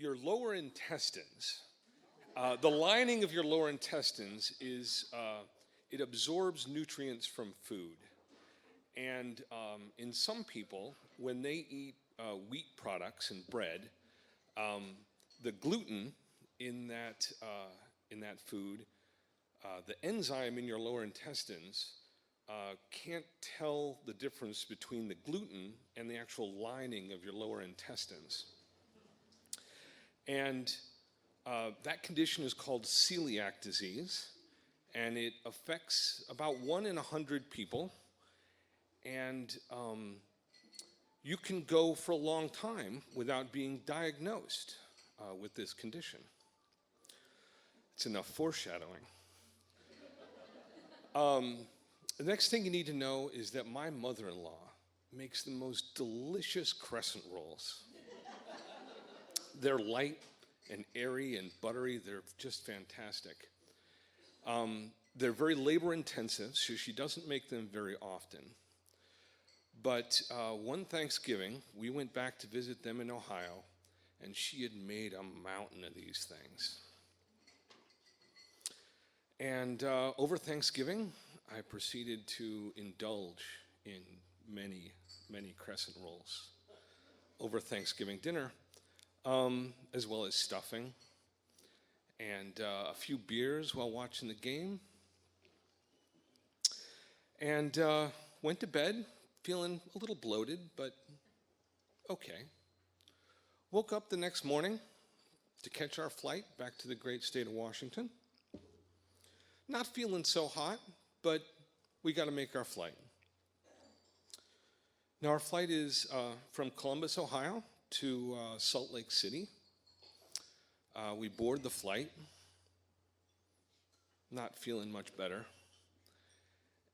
your lower intestines, the lining of your lower intestines it absorbs nutrients from food. And in some people, when they eat wheat products and bread, the gluten in that food, the enzyme in your lower intestines can't tell the difference between the gluten and the actual lining of your lower intestines. And that condition is called celiac disease, and it affects about 1 in 100 people. And you can go for a long time without being diagnosed with this condition. It's enough foreshadowing. The next thing you need to know is that my mother-in-law makes the most delicious crescent rolls. They're light and airy and buttery. They're just fantastic. They're very labor intensive, so she doesn't make them very often. But one Thanksgiving, we went back to visit them in Ohio, and she had made a mountain of these things. And over Thanksgiving, I proceeded to indulge in many, many crescent rolls over Thanksgiving dinner, as well as stuffing and a few beers while watching the game. And went to bed feeling a little bloated, but okay. Woke up the next morning to catch our flight back to the great state of Washington. Not feeling so hot, but we got to make our flight. Now, our flight is from Columbus, Ohio to Salt Lake City. We board the flight, not feeling much better.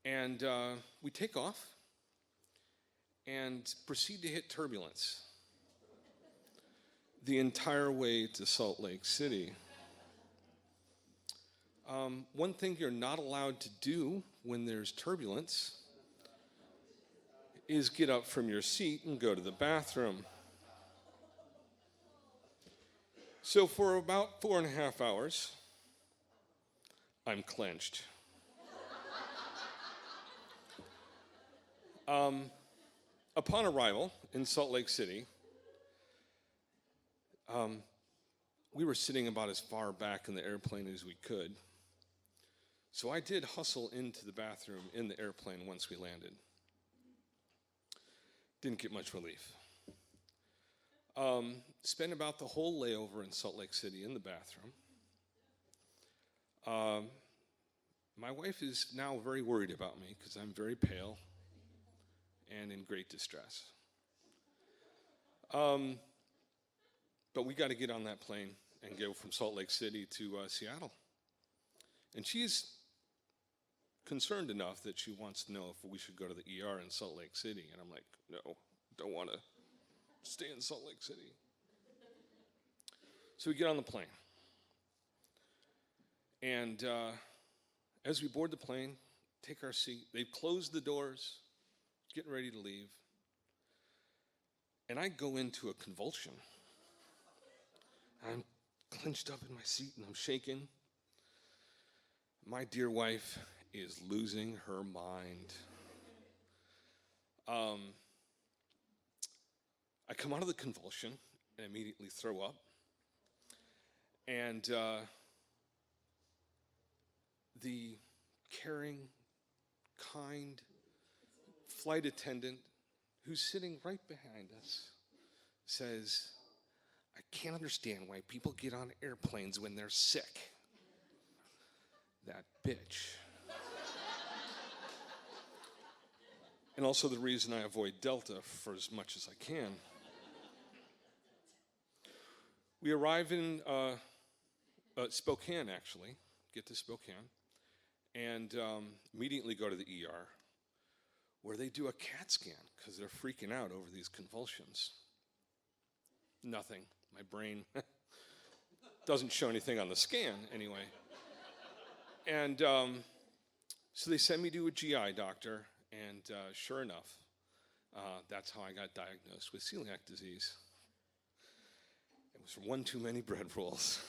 And we take off and proceed to hit turbulence the entire way to Salt Lake City. One thing you're not allowed to do when there's turbulence is get up from your seat and go to the bathroom. So for about 4.5 hours, I'm clenched. Upon arrival in Salt Lake City, we were sitting about as far back in the airplane as we could. So I did hustle into the bathroom in the airplane once we landed. Didn't get much relief. Spent about the whole layover in Salt Lake City in the bathroom. My wife is now very worried about me because I'm very pale and in great distress. But we got to get on that plane and go from Salt Lake City to Seattle. And she's concerned enough that she wants to know if we should go to the ER in Salt Lake City. And I'm like, no, don't want to stay in Salt Lake City. So we get on the plane. And as we board the plane, take our seat, they've closed the doors, getting ready to leave. And I go into a convulsion. I'm clenched up in my seat and I'm shaking. My dear wife is losing her mind. I come out of the convulsion and immediately throw up. And the caring, kind flight attendant who's sitting right behind us says, I can't understand why people get on airplanes when they're sick. That bitch. And also the reason I avoid Delta for as much as I can. We arrive in Spokane, actually, get to Spokane, and immediately go to the ER, where they do a CAT scan because they're freaking out over these convulsions. Nothing. My brain doesn't show anything on the scan anyway. And so they send me to a GI doctor, and sure enough, that's how I got diagnosed with celiac disease. There's one too many bread rolls.